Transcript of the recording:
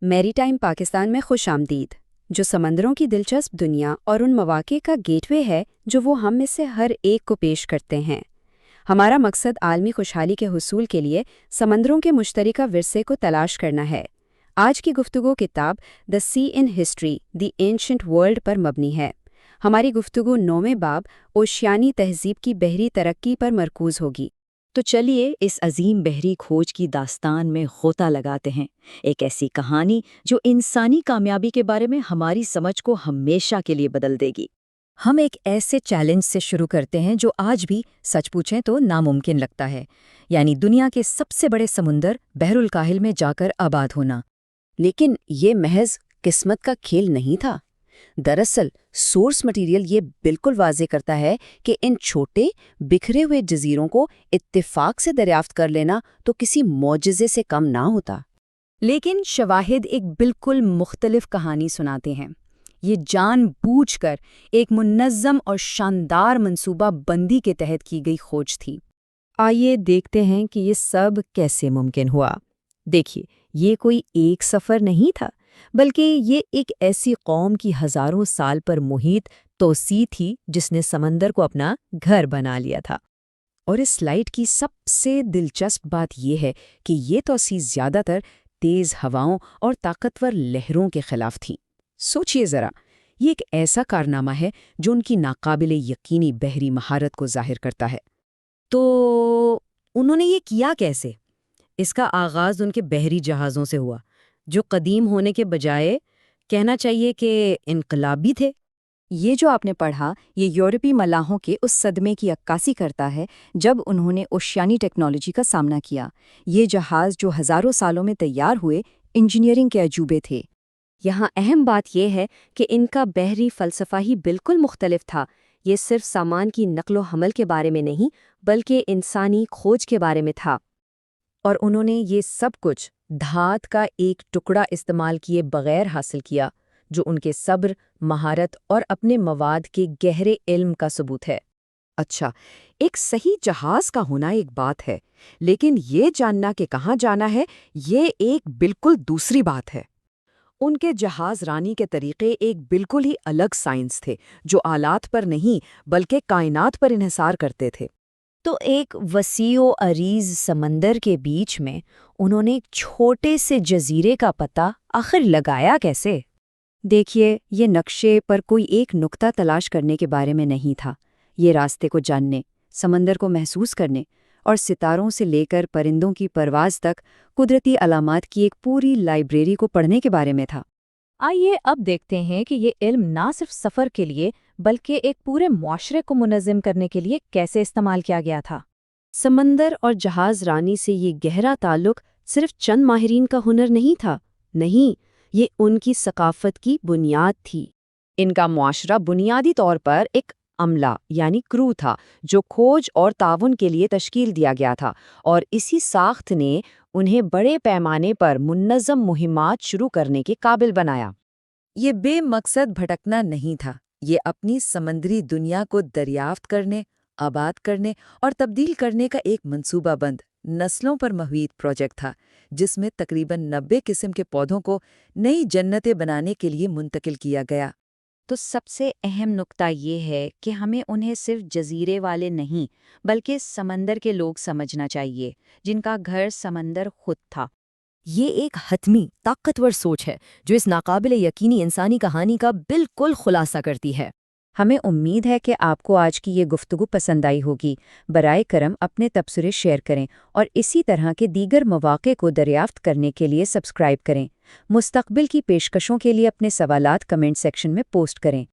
میری ٹائم پاکستان میں خوش آمدید، جو سمندروں کی دلچسپ دنیا اور ان مواقع کا گیٹ وے ہے جو وہ ہم میں سے ہر ایک کو پیش کرتے ہیں۔ ہمارا مقصد عالمی خوشحالی کے حصول کے لیے سمندروں کے مشترکہ ورثے کو تلاش کرنا ہے۔ آج کی گفتگو کتاب the sea in history the ancient world پر مبنی ہے۔ ہماری گفتگو 9ویں باب اوشیانی تہذیب کی بحری ترقی پر مرکوز ہوگی۔ تو چلیے اس عظیم بحری کھوج کی داستان میں غوطہ لگاتے ہیں، ایک ایسی کہانی جو انسانی کامیابی کے بارے میں ہماری سمجھ کو ہمیشہ کے لیے بدل دے گی۔ ہم ایک ایسے چیلنج سے شروع کرتے ہیں جو آج بھی سچ پوچھیں تو ناممکن لگتا ہے، یعنی دنیا کے سب سے بڑے سمندر بحر الکاہل میں جا کر آباد ہونا۔ لیکن یہ محض قسمت کا کھیل نہیں تھا۔ دراصل سورس مٹیریل یہ بالکل واضح کرتا ہے کہ ان چھوٹے بکھرے ہوئے جزیروں کو اتفاق سے دریافت کر لینا تو کسی معجزے سے کم نہ ہوتا۔ لیکن شواہد ایک بالکل مختلف کہانی سناتے ہیں۔ یہ جان بوجھ کر ایک منظم اور شاندار منصوبہ بندی کے تحت کی گئی کھوج تھی۔ آئیے دیکھتے ہیں کہ یہ سب کیسے ممکن ہوا۔ دیکھیے، یہ کوئی ایک سفر نہیں تھا، بلکہ یہ ایک ایسی قوم کی ہزاروں سال پر محیط توسیع تھی جس نے سمندر کو اپنا گھر بنا لیا تھا۔ اور اس سلائیڈ کی سب سے دلچسپ بات یہ ہے کہ یہ توسیع زیادہ تر تیز ہواؤں اور طاقتور لہروں کے خلاف تھی۔ سوچئے ذرا، یہ ایک ایسا کارنامہ ہے جو ان کی ناقابل یقینی بحری مہارت کو ظاہر کرتا ہے۔ تو انہوں نے یہ کیا کیسے؟ اس کا آغاز ان کے بحری جہازوں سے ہوا، جو قدیم ہونے کے بجائے کہنا چاہیے کہ انقلابی تھے۔ یہ جو آپ نے پڑھا، یہ یورپی ملاحوں کے اس صدمے کی عکاسی کرتا ہے جب انہوں نے اوشیانی ٹیکنالوجی کا سامنا کیا۔ یہ جہاز جو ہزاروں سالوں میں تیار ہوئے، انجینئرنگ کے عجوبے تھے۔ یہاں اہم بات یہ ہے کہ ان کا بحری فلسفہ ہی بالکل مختلف تھا۔ یہ صرف سامان کی نقل و حمل کے بارے میں نہیں، بلکہ انسانی کھوج کے بارے میں تھا۔ اور انہوں نے یہ سب کچھ دھات کا ایک ٹکڑا استعمال کیے بغیر حاصل کیا، جو ان کے صبر، مہارت اور اپنے مواد کے گہرے علم کا ثبوت ہے۔ اچھا، ایک صحیح جہاز کا ہونا ایک بات ہے، لیکن یہ جاننا کہ کہاں جانا ہے، یہ ایک بالکل دوسری بات ہے۔ ان کے جہاز رانی کے طریقے ایک بالکل ہی الگ سائنس تھے، جو آلات پر نہیں بلکہ کائنات پر انحصار کرتے تھے۔ تو ایک وسیع و عریض سمندر کے بیچ میں انہوں نے ایک چھوٹے سے جزیرے کا پتہ آخر لگایا کیسے؟ دیکھیے، یہ نقشے پر کوئی ایک نقطہ تلاش کرنے کے بارے میں نہیں تھا۔ یہ راستے کو جاننے، سمندر کو محسوس کرنے اور ستاروں سے لے کر پرندوں کی پرواز تک قدرتی علامات کی ایک پوری لائبریری کو پڑھنے کے بارے میں تھا۔ آئیے اب دیکھتے ہیں کہ یہ علم نہ صرف سفر کے لیے بلکہ ایک پورے معاشرے کو منظم کرنے کے لیے کیسے استعمال کیا گیا تھا۔ سمندر اور جہاز رانی سے یہ گہرا تعلق صرف چند ماہرین کا ہنر نہیں تھا، نہیں، یہ ان کی ثقافت کی بنیاد تھی۔ ان کا معاشرہ بنیادی طور پر ایک عملہ یعنی کرو تھا جو کھوج اور تعاون کے لیے تشکیل دیا گیا تھا، اور اسی ساخت نے انہیں بڑے پیمانے پر منظم مہمات شروع کرنے کے قابل بنایا۔ یہ بے مقصد بھٹکنا نہیں تھا، یہ اپنی سمندری دنیا کو دریافت کرنے، آباد کرنے اور تبدیل کرنے کا ایک منصوبہ بند، نسلوں پر محیط پروجیکٹ تھا، جس میں تقریباً 90 قسم کے پودوں کو نئی جنتیں بنانے کے لیے منتقل کیا گیا۔ تو سب سے اہم نقطہ یہ ہے کہ ہمیں انہیں صرف جزیرے والے نہیں بلکہ سمندر کے لوگ سمجھنا چاہیے، جن کا گھر سمندر خود تھا۔ یہ ایک حتمی، طاقتور سوچ ہے جو اس ناقابل یقینی انسانی کہانی کا بالکل خلاصہ کرتی ہے۔ ہمیں امید ہے کہ آپ کو آج کی یہ گفتگو پسند آئی ہوگی۔ برائے کرم اپنے تبصرے شیئر کریں اور اسی طرح کے دیگر مواقع کو دریافت کرنے کے لیے سبسکرائب کریں۔ مستقبل کی پیشکشوں کے لیے اپنے سوالات کمنٹ سیکشن میں پوسٹ کریں۔